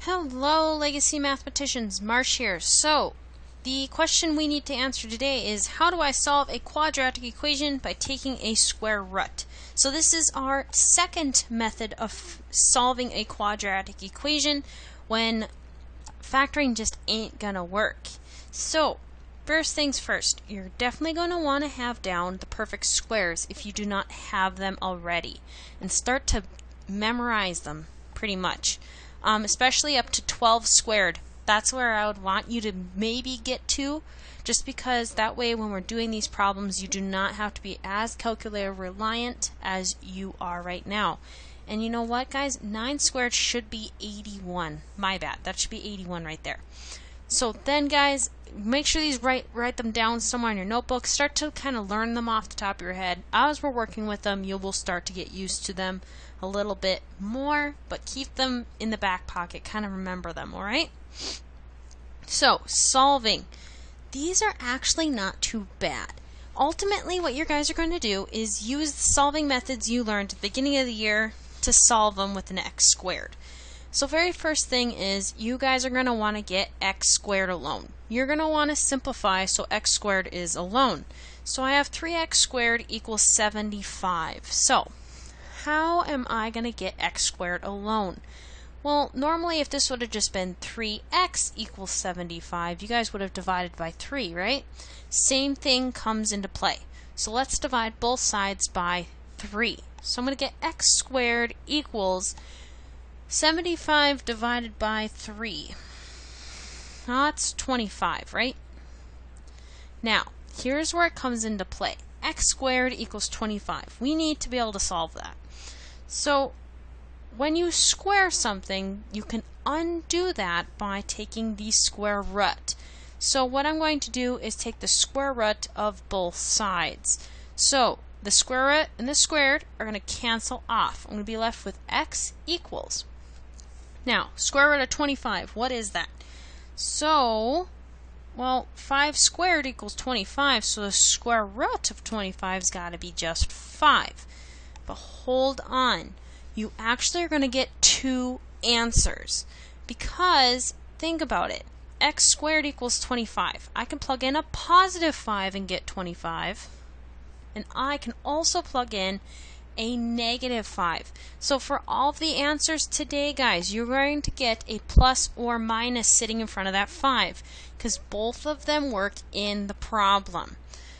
Hello, Legacy Mathematicians. Marsh here. So, the question we need to answer today is, how do I solve a quadratic equation by taking a square root? So this is our second method of solving a quadratic equation when factoring just ain't gonna work. So, first things first, you're definitely going to want to have down the perfect squares if you do not have them already, and start to memorize them pretty much. Especially up to 12 squared. That's where I would want you to maybe get to, just because that way when we're doing these problems you do not have to be as calculator reliant as you are right now. And you know what, guys? 9 squared should be 81. My bad. That should be 81 right there. So then, guys, make sure these write them down somewhere in your notebook. Start to kind of learn them off the top of your head. As we're working with them, you will start to get used to them a little bit more, but keep them in the back pocket. Kind of remember them, all right? So, solving. These are actually not too bad. Ultimately, what you guys are going to do is use the solving methods you learned at the beginning of the year to solve them with an x squared. So very first thing is you guys are going to want to get x squared alone. You're going to want to simplify so x squared is alone. So I have 3x squared equals 75. So how am I going to get x squared alone? Well, normally if this would have just been 3x equals 75, you guys would have divided by 3, right? Same thing comes into play. So let's divide both sides by 3. So I'm going to get x squared equals 75 divided by 3. That's 25, right? Now, here's where it comes into play. X squared equals 25. We need to be able to solve that. So, when you square something, you can undo that by taking the square root. So what I'm going to do is take the square root of both sides. So, the square root and the squared are going to cancel off. I'm going to be left with x equals. Now, square root of 25, what is that? So, well, 5 squared equals 25, so the square root of 25's got to be just 5. But hold on. You actually are going to get 2 answers. Because, think about it. X squared equals 25. I can plug in a positive 5 and get 25. And I can also plug in a negative 5. So for all of the answers today, guys, you're going to get a plus or minus sitting in front of that 5, because both of them work in the problem.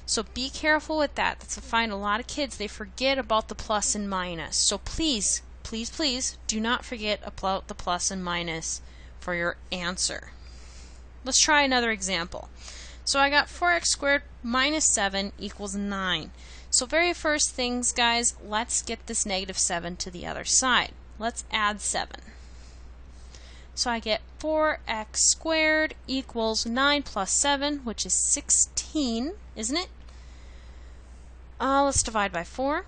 So be careful with that. That's a find a lot of kids, they forget about the plus and minus. So please, please, please do not forget about the plus and minus for your answer. Let's try another example. So I got 4x squared minus 7 equals 9. So very first things, guys, let's get this negative 7 to the other side. Let's add 7. So I get 4x squared equals 9 plus 7, which is 16, isn't it? Let's divide by 4.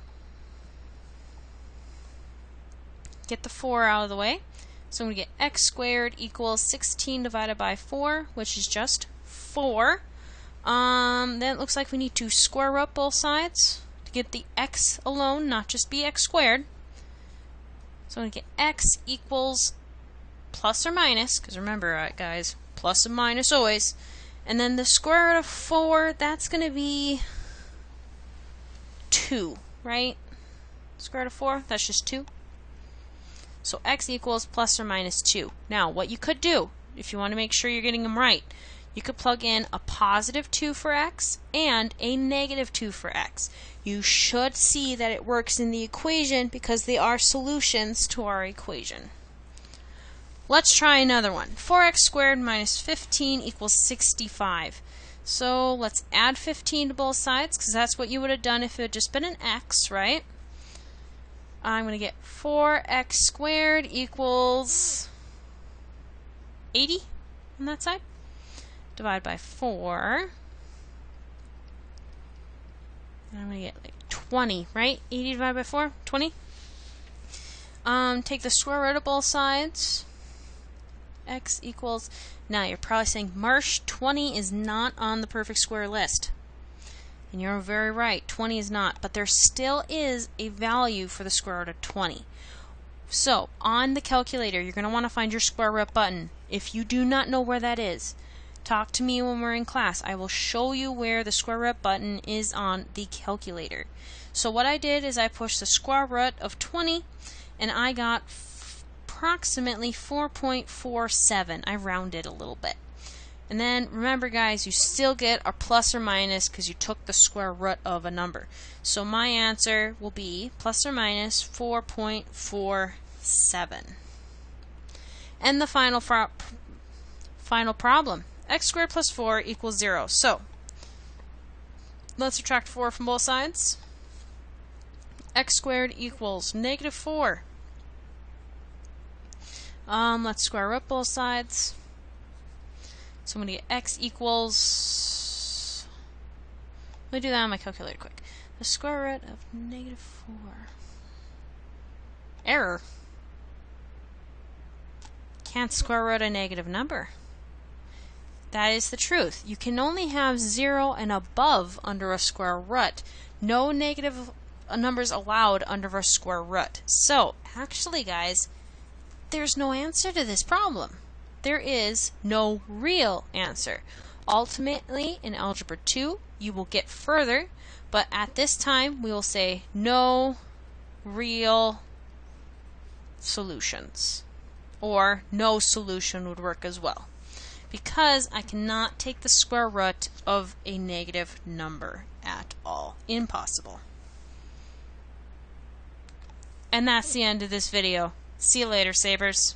Get the 4 out of the way. So I'm going to get x squared equals 16 divided by 4, which is just 4. Then it looks like we need to square root both sides to get the x alone, not just be x squared. So I'm going to get x equals plus or minus, because remember, guys, plus and minus always. And then the square root of 4, that's going to be 2, right? Square root of 4, that's just 2. So x equals plus or minus 2. Now, what you could do, if you want to make sure you're getting them right, you could plug in a positive 2 for x and a negative 2 for x. You should see that it works in the equation because they are solutions to our equation. Let's try another one. 4x squared minus 15 equals 65. So let's add 15 to both sides, because that's what you would have done if it had just been an x, right? I'm going to get 4x squared equals 80 on that side. Divide by 4. And I'm going to get like 20, right? 80 divided by 4, 20. Take the square root of both sides. X equals, now you're probably saying, Marsh, 20 is not on the perfect square list. And you're very right, 20 is not, but there still is a value for the square root of 20. So on the calculator, you're going to want to find your square root button. If you do not know where that is, talk to me when we're in class. I will show you where the square root button is on the calculator. So what I did is I pushed the square root of 20 and I got approximately 4.47. I rounded a little bit. And then remember guys, you still get a plus or minus because you took the square root of a number. So my answer will be plus or minus 4.47. And the final problem. X squared plus 4 equals 0. So let's subtract 4 from both sides. X squared equals negative 4. Let's square root both sides. So I'm going to get x equals, let me do that on my calculator quick. The square root of negative 4. Error. Can't square root a negative number. That is the truth. You can only have 0 and above under a square root. No negative numbers allowed under a square root. So, actually guys, there's no answer to this problem. There is no real answer. Ultimately, in Algebra 2, you will get further, but at this time, we will say no real solutions. Or no solution would work as well. Because I cannot take the square root of a negative number at all. Impossible. And that's the end of this video. See you later, Sabers.